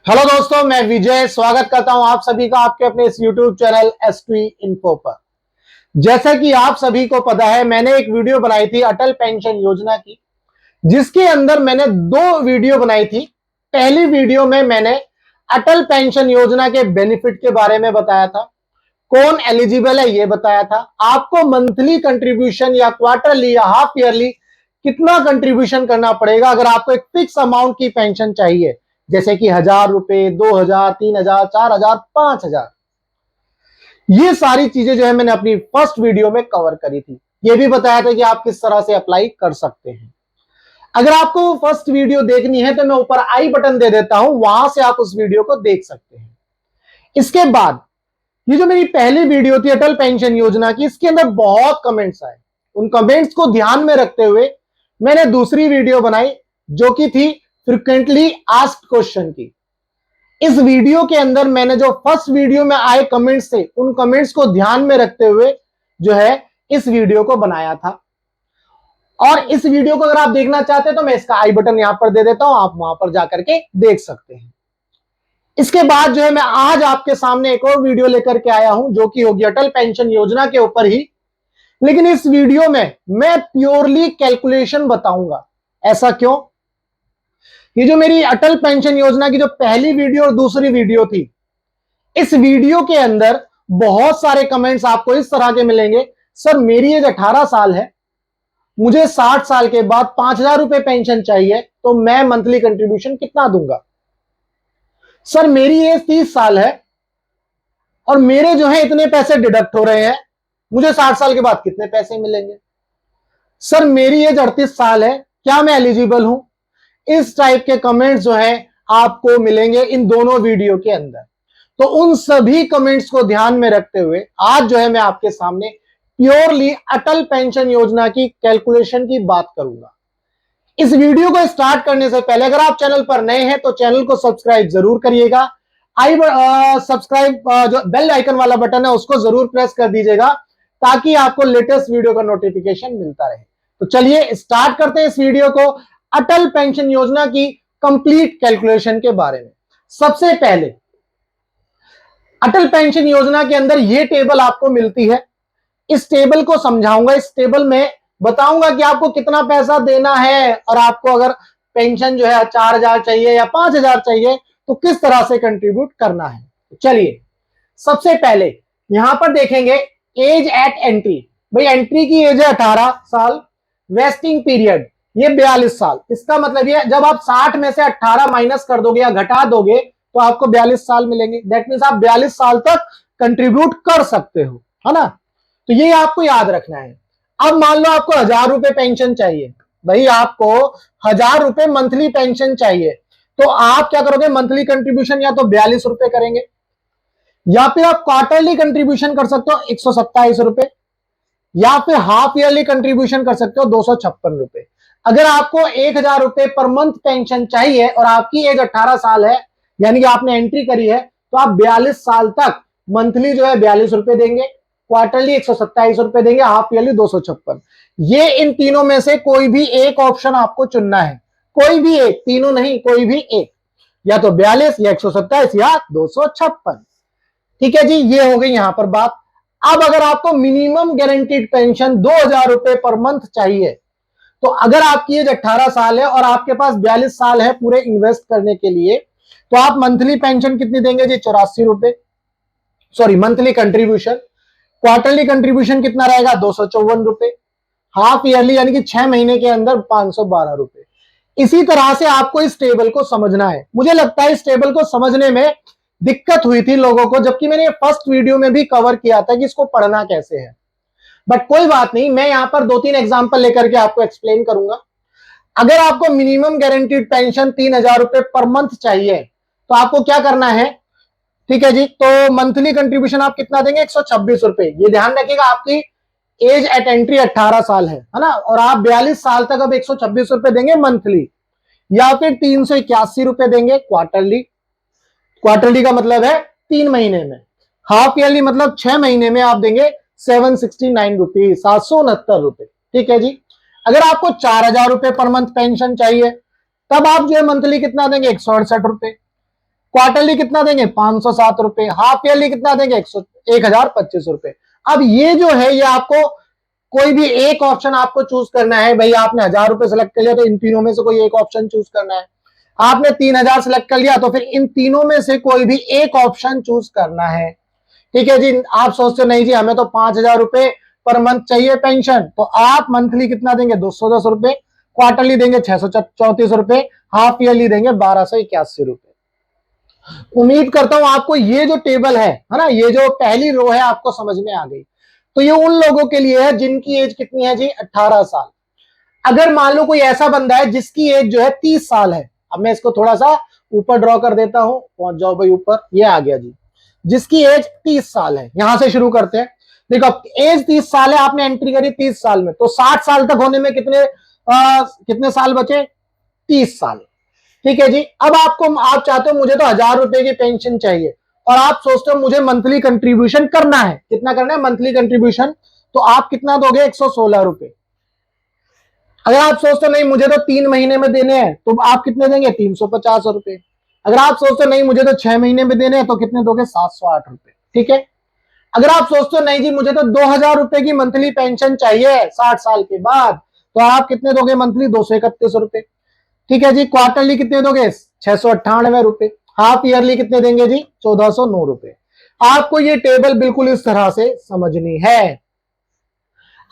Hello दोस्तों, मैं विजय स्वागत करता हूं आप सभी का आपके अपने इस यूट्यूब चैनल एस2 इन्फो पर। जैसा कि आप सभी को पता है, मैंने एक वीडियो बनाई थी अटल पेंशन योजना की, जिसके अंदर मैंने दो वीडियो बनाई थी। पहली वीडियो में मैंने अटल पेंशन योजना के बेनिफिट के बारे में बताया था, कौन एलिजिबल है यह बताया था, आपको मंथली कंट्रीब्यूशन या क्वार्टरली या हाफ ईयरली कितना कंट्रीब्यूशन करना पड़ेगा अगर आपको एक फिक्स अमाउंट की पेंशन चाहिए, जैसे कि 1,000 रुपए, 2,000, 3,000, 4,000, 5,000। ये सारी चीजें जो है मैंने अपनी फर्स्ट वीडियो में कवर करी थी। ये भी बताया था कि आप किस तरह से अप्लाई कर सकते हैं। अगर आपको फर्स्ट वीडियो देखनी है तो मैं ऊपर आई बटन दे देता हूं, वहां से आप उस वीडियो को देख सकते हैं। इसके बाद ये जो मेरी पहली वीडियो थी अटल पेंशन योजना की, इसके अंदर बहुत कमेंट्स आए। उन कमेंट्स को ध्यान में रखते हुए मैंने दूसरी वीडियो बनाई, जो कि थी फ्रिक्वेंटली आस्क्ड क्वेश्चन की। इस वीडियो के अंदर मैंने जो फर्स्ट वीडियो में आए कमेंट्स थे, उन कमेंट्स को ध्यान में रखते हुए जो है इस वीडियो को बनाया था। और इस वीडियो को अगर आप देखना चाहते हैं तो मैं इसका आई बटन यहां पर दे देता हूं, आप वहां पर जाकर के देख सकते हैं। इसके बाद जो है मैं आज आपके सामने एक और वीडियो लेकर के आया हूं, जो कि होगी अटल पेंशन योजना के ऊपर ही। लेकिन इस वीडियो में मैं प्योरली कैलकुलेशन बताऊंगा। ऐसा क्यों? ये जो मेरी अटल पेंशन योजना की जो पहली वीडियो और दूसरी वीडियो थी, इस वीडियो के अंदर बहुत सारे कमेंट्स आपको इस तरह के मिलेंगे। सर, मेरी एज 18 साल है, मुझे 60 साल के बाद 5,000 रुपए पेंशन चाहिए, तो मैं मंथली कंट्रीब्यूशन कितना दूंगा? सर, मेरी एज 30 साल है और मेरे जो है इतने पैसे डिडक्ट हो रहे हैं, मुझे 60 साल के बाद कितने पैसे मिलेंगे? सर, मेरी एज 38 साल है, क्या मैं एलिजिबल हूं? इस टाइप के कमेंट्स जो है आपको मिलेंगे इन दोनों वीडियो के अंदर। तो उन सभी कमेंट्स को ध्यान में रखते हुए आज जो है मैं आपके सामने प्योरली अटल पेंशन योजना की कैलकुलेशन की बात करूंगा। इस वीडियो को स्टार्ट करने से पहले अगर आप चैनल पर नए हैं तो चैनल को सब्सक्राइब जरूर करिएगा। सब्सक्राइब जो बेल आइकन वाला बटन है उसको जरूर प्रेस कर दीजिएगा, ताकि आपको लेटेस्ट वीडियो का नोटिफिकेशन मिलता रहे। तो चलिए स्टार्ट करते हैं इस वीडियो को अटल पेंशन योजना की कंप्लीट कैलकुलेशन के बारे में। सबसे पहले अटल पेंशन योजना के अंदर यह टेबल आपको मिलती है। इस टेबल को समझाऊंगा। इस टेबल में बताऊंगा कि आपको कितना पैसा देना है, और आपको अगर पेंशन जो है 4,000 चाहिए या 5,000 चाहिए तो किस तरह से कंट्रीब्यूट करना है। चलिए सबसे पहले यहां पर देखेंगे एज एट एंट्री। भाई एंट्री की एज है 18 साल, वेस्टिंग पीरियड ये 42 साल। इसका मतलब ये जब आप 60 में से 18 माइनस कर दोगे या घटा दोगे तो आपको 42 साल मिलेंगे। दैट मीन्स आप 42 साल तक कंट्रीब्यूट कर सकते हो, है ना? तो ये आपको याद रखना है। अब मान लो आपको 1,000 रुपए पेंशन चाहिए। भाई आपको 1,000 रुपए मंथली पेंशन चाहिए, तो आप क्या करोगे? मंथली कंट्रीब्यूशन या तो 42 रुपए करेंगे, या फिर आप क्वार्टरली कंट्रीब्यूशन कर सकते हो 127 रुपए, या फिर हाफ ईयरली कंट्रीब्यूशन कर सकते हो 256 रुपए। अगर आपको 1,000 रुपए पर मंथ पेंशन चाहिए और आपकी एज 18 साल है, यानी कि आपने एंट्री करी है, तो आप 42 साल तक मंथली जो है 42 रुपए देंगे, क्वार्टरली 127 रुपए देंगे, हाफ ईयरली 256। ये इन तीनों में से कोई भी एक ऑप्शन आपको चुनना है। कोई भी एक, तीनों नहीं, कोई भी एक, या तो 42 या 127 या 256। ठीक है जी, ये हो गई यहां पर बात। अब अगर आपको मिनिमम गारंटीड पेंशन 2,000 रुपए पर मंथ चाहिए, तो अगर आपकी एज 18 साल है और आपके पास 42 साल है पूरे इन्वेस्ट करने के लिए, तो आप मंथली पेंशन कितनी देंगे जी? 84 रुपए, sorry monthly contribution. Quarterly contribution कितना रहेगा? 254 रुपए। हाफ ईयरली यानी कि 6 महीने के अंदर 512 रुपए। इसी तरह से आपको इस टेबल को समझना है। मुझे लगता है इस टेबल को समझने में दिक्कत हुई थी लोगों को, जबकि मैंने फर्स्ट वीडियो में भी कवर किया था कि इसको पढ़ना कैसे है। बट कोई बात नहीं, मैं यहां पर 2-3 एग्जांपल लेकर के आपको एक्सप्लेन करूंगा। अगर आपको मिनिमम गारंटीड पेंशन 3,000 रुपए पर मंथ चाहिए, तो आपको क्या करना है? ठीक है जी, तो मंथली कंट्रीब्यूशन आप कितना देंगे? 126 रुपए। ये ध्यान रखिएगा, आपकी एज एट एंट्री 18 साल है ना, और आप 42 साल तक अब 126 रुपए देंगे मंथली, या फिर 381 रुपए देंगे क्वार्टरली। क्वार्टरली का मतलब है 3 महीने में। हाफ ईयरली मतलब 6 महीने में आप देंगे 769 रुपीज, 769 रुपए। ठीक है जी। अगर आपको 4,000 रुपए पर मंथ पेंशन चाहिए, तब आप जो है मंथली कितना देंगे? 168 रुपए। क्वार्टरली कितना देंगे 507 रुपए, हाफ ईयरली कितना देंगे 1025 रुपए। अब ये जो है ये आपको कोई भी एक ऑप्शन आपको चूज करना है। भाई आपने 1000 रुपए सेलेक्ट कर लिया तो इन तीनों में से कोई एक ऑप्शन चूज करना है। आपने 3000 सेलेक्ट कर लिया तो फिर इन तीनों में से कोई भी एक ऑप्शन चूज करना है। ठीक है जी। आप सोचते हो नहीं जी हमें तो 5000 रुपए पर मंथ चाहिए पेंशन, तो आप मंथली कितना देंगे 210 रुपए, क्वार्टरली देंगे 634 रुपए, हाफ ईयरली देंगे 1281 रुपए। उम्मीद करता हूं आपको ये जो टेबल है ना, ये जो पहली रो है आपको समझ में आ गई। तो ये उन लोगों के लिए है जिनकी एज कितनी है जी 18 साल। अगर मान लो कोई ऐसा बंदा है जिसकी एज जो है 30 साल है, अब मैं इसको थोड़ा सा ऊपर ड्रॉ कर देता हूं, पहुंच जाओ भाई ऊपर, ये आ गया जी। जिसकी एज 30 साल है, यहां से शुरू करते हैं। देखो एज 30 साल है, आपने एंट्री करी 30 साल में, तो 60 साल तक होने में कितने साल बचे 30 साल। ठीक है जी। अब आप चाहते हो मुझे तो 1000 रुपए की पेंशन चाहिए और आप सोचते हो मुझे मंथली कंट्रीब्यूशन करना है, कितना करना है मंथली कंट्रीब्यूशन, तो आप कितना दोगे 116 रुपए। अगर आप सोचते हो नहीं मुझे तो 3 महीने में देने हैं तो आप कितने देंगे 350 रुपए। अगर आप सोचते हो नहीं मुझे तो 6 महीने में देने हैं तो कितने दोगे 708 रुपए। ठीक है। अगर आप सोचते हो नहीं जी मुझे तो 2000 रुपए की मंथली पेंशन चाहिए 60 साल के बाद, तो आप कितने दोगे मंथली 231 रुपए। ठीक है जी। क्वार्टरली कितने दोगे 698 रुपए। हाफ ईयरली कितने देंगे जी 1409 रुपए। आपको ये टेबल बिल्कुल इस तरह से समझनी है।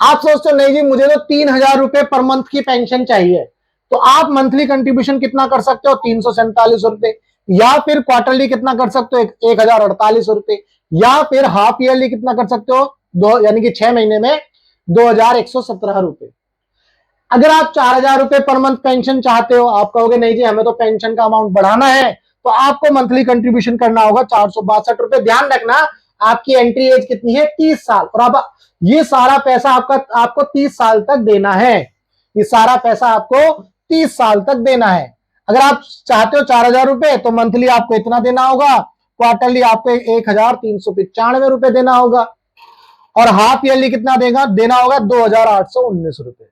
आप सोचते हो नहीं जी मुझे तो 3000 रुपए पर मंथ की पेंशन चाहिए, तो आप मंथली कंट्रीब्यूशन कितना कर सकते हो 347 रुपए, या फिर क्वार्टरली कितना कर सकते हो 1048 रुपए, या फिर हाफ ईयरली कितना कर सकते हो दो, यानी कि 6 महीने में 2117 रुपए। अगर आप 4000 रुपए पर मंथ पेंशन चाहते हो, आप कहोगे नहीं जी हमें तो पेंशन का अमाउंट बढ़ाना है, तो आपको मंथली कंट्रीब्यूशन करना होगा 462 रुपए। ध्यान रखना आपकी एंट्री एज कितनी है 30 साल, और अब ये सारा पैसा आपको 30 साल तक देना है। ये सारा पैसा आपको 30 साल तक देना है। अगर आप चाहते हो 4000 रुपए तो मंथली आपको इतना देना होगा, क्वार्टरली आपको 1395 रुपए देना होगा, और हाफ ईयरली कितना देना होगा 2819 रुपए।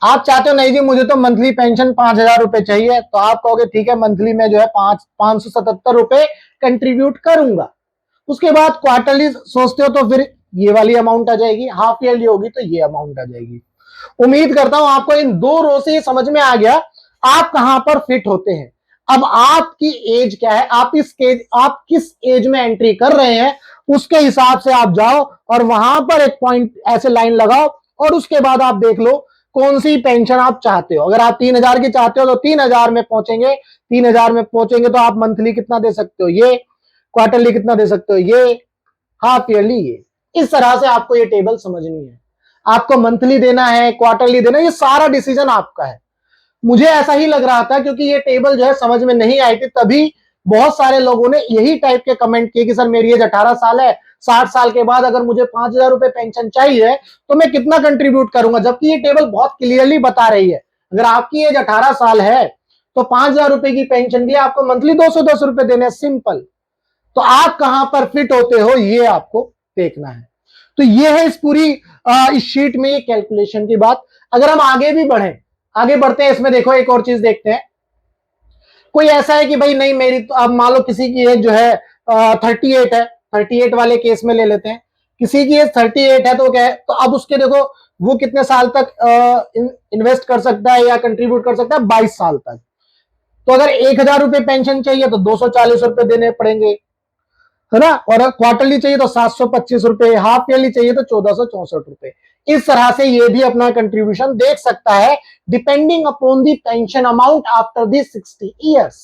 आप चाहते हो नहीं जी मुझे तो मंथली पेंशन 5000 रुपए चाहिए, तो आप कहोगे ठीक है मंथली में जो है 577 रुपए कंट्रीब्यूट करूंगा। उसके बाद क्वार्टरली सोचते हो तो फिर ये वाली अमाउंट आ जाएगी, हाफ ईयरली होगी तो ये अमाउंट आ जाएगी। उम्मीद करता हूं आपको इन दो रो से समझ में आ गया आप कहां पर फिट होते हैं। अब आपकी एज क्या है, आप किस एज में एंट्री कर रहे हैं, उसके हिसाब से आप जाओ और वहां पर एक पॉइंट ऐसे लाइन लगाओ, और उसके बाद आप देख लो कौन सी पेंशन आप चाहते हो। अगर आप 3000 की चाहते हो तो 3000 में पहुंचेंगे। 3000 में पहुंचेंगे तो आप मंथली कितना दे सकते हो ये, क्वार्टरली कितना दे सकते हो ये, हाफ ईयरली ये। इस तरह से आपको ये टेबल समझनी है। आपको मंथली देना है, क्वार्टरली देना है, ये सारा डिसीजन आपका है। मुझे ऐसा ही लग रहा था क्योंकि ये टेबल जो है समझ में नहीं आई थी, तभी बहुत सारे लोगों ने यही टाइप के कमेंट किए कि सर मेरी एज 18 साल है, 60 साल के बाद अगर मुझे 5000 रुपए पेंशन चाहिए तो मैं कितना कंट्रीब्यूट करूंगा, जबकि ये टेबल बहुत क्लियरली बता रही है अगर आपकी एज 18 साल है तो 5000 रुपए की पेंशन के लिए आपको मंथली 210 रुपए देने, सिंपल। तो आप कहां पर फिट होते हो ये आपको देखना है। तो ये है इस शीट में ये कैलकुलेशन की बात। अगर हम आगे बढ़ते हैं, इसमें देखो एक और चीज देखते हैं। कोई ऐसा है कि भाई नहीं मेरी तो, अब मान लो किसी की एज जो है 38 है, 38 वाले केस में ले लेते हैं, किसी की एज 38 है तो क्या है, तो अब उसके देखो वो कितने साल तक इन्वेस्ट कर सकता है या कंट्रीब्यूट कर सकता है 22 साल तक। तो अगर 1000 रुपए पेंशन चाहिए तो 240 रुपए देने पड़ेंगे, है ना, और क्वार्टरली चाहिए तो 725 रुपए, हाफ ईयरली चाहिए तो 1464 रुपए। इस तरह से ये भी अपना कंट्रीब्यूशन देख सकता है depending upon the pension amount after the 60 years.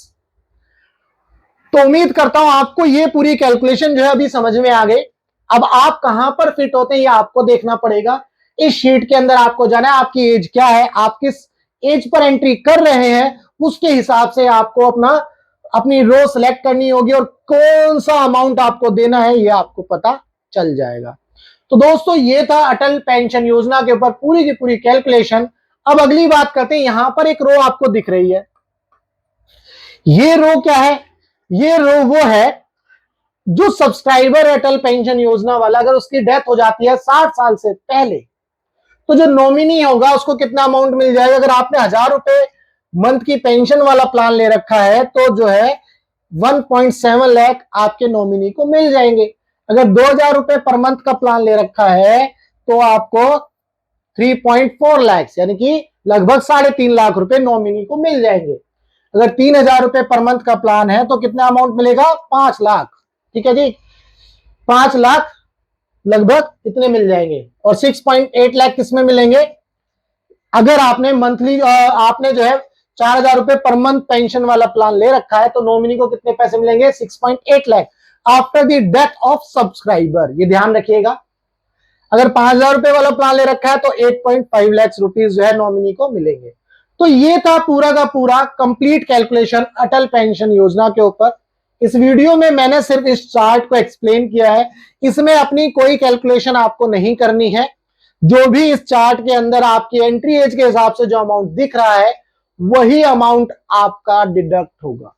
तो उम्मीद करता हूं आपको ये पूरी कैलकुलेशन जो है अभी समझ में आ गई। अब आप कहां पर फिट होते हैं ये आपको देखना पड़ेगा। इस शीट के अंदर आपको जाना है आपकी एज क्या है, आप किस एज पर एंट्री कर रहे हैं, उसके हिसाब से आपको अपनी रो सिलेक्ट करनी होगी और कौन सा अमाउंट आपको देना है ये आपको पता चल जाएगा। तो दोस्तों ये था अटल पेंशन योजना के ऊपर पूरी की पूरी कैलकुलेशन। अब अगली बात करते हैं, यहां पर एक रो आपको दिख रही है, ये रो क्या है, ये रो वो है जो सब्सक्राइबर अटल पेंशन योजना वाला अगर उसकी डेथ हो जाती है 60 साल से पहले, तो जो नॉमिनी होगा उसको कितना अमाउंट मिल जाएगा। अगर आपने 1000 रुपए मंथ की पेंशन वाला प्लान ले रखा है तो जो है 1.7 लाख आपके नॉमिनी को मिल जाएंगे। अगर 2,000 रुपए पर मंथ का प्लान ले रखा है तो आपको 3.4 लाख यानी कि लगभग 3.5 लाख रुपए नॉमिनी को मिल जाएंगे। अगर 3,000 रुपए पर मंथ का प्लान है तो कितना अमाउंट मिलेगा? 5 लाख। ठीक है जी, 5 लाख लगभग इतने मिल जाएंगे। और 6.8 लाख किसमें मिलेंगे? अगर आपने मंथली आपने जो है 4,000 रुपए पर मंथ पेंशन वाला प्लान ले रखा है तो नॉमिनी को कितने पैसे मिलेंगे? 6.8 lakh after the death of subscriber. ये ध्यान रखिएगा। अगर 5,000 रुपए वाला प्लान ले रखा है तो 8.5 लाख रुपीस जो है नॉमिनी को मिलेंगे। तो ये था पूरा का पूरा कंप्लीट कैलकुलेशन अटल पेंशन योजना के ऊपर। इस वीडियो में मैंने सिर्फ इस चार्ट को एक्सप्लेन किया है, इसमें अपनी कोई कैलकुलेशन आपको नहीं करनी है। जो भी इस चार्ट के अंदर आपकी एंट्री एज के हिसाब से जो अमाउंट दिख रहा है वही अमाउंट आपका डिडक्ट होगा।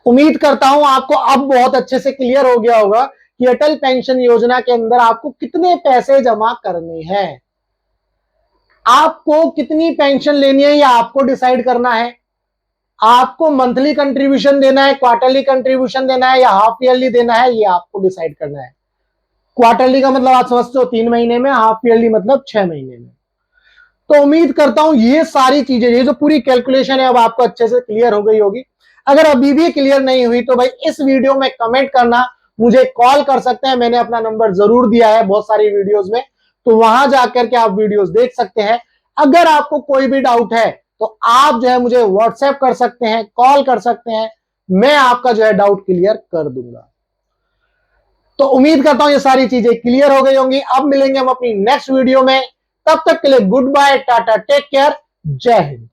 उम्मीद करता हूं आपको अब बहुत अच्छे से क्लियर हो गया होगा कि अटल पेंशन योजना के अंदर आपको कितने पैसे जमा करने हैं, आपको कितनी पेंशन लेनी है, या आपको डिसाइड करना है। आपको मंथली कंट्रीब्यूशन देना है, क्वार्टरली कंट्रीब्यूशन देना है, या हाफ ईयरली देना है, ये आपको डिसाइड करना है। क्वार्टरली का मतलब आप समझते हो 3 महीने में, हाफ ईयरली मतलब 6 महीने में। तो उम्मीद करता हूं ये सारी चीजें, ये जो पूरी कैलकुलेशन है अब आपको अच्छे से क्लियर हो गई होगी। अगर अभी भी क्लियर नहीं हुई तो भाई इस वीडियो में कमेंट करना, मुझे कॉल कर सकते हैं। मैंने अपना नंबर जरूर दिया है बहुत सारी वीडियोस में, तो वहां जाकर के आप वीडियोस देख सकते हैं। अगर आपको कोई भी डाउट है तो आप जो है मुझे व्हाट्सएप कर सकते हैं, कॉल कर सकते हैं, मैं आपका जो है डाउट क्लियर कर दूंगा। तो उम्मीद करता हूं ये सारी चीजें क्लियर हो गई होंगी। अब मिलेंगे हम अपनी नेक्स्ट वीडियो में, तब तक के लिए good bye, tata, take care, जय हिंद।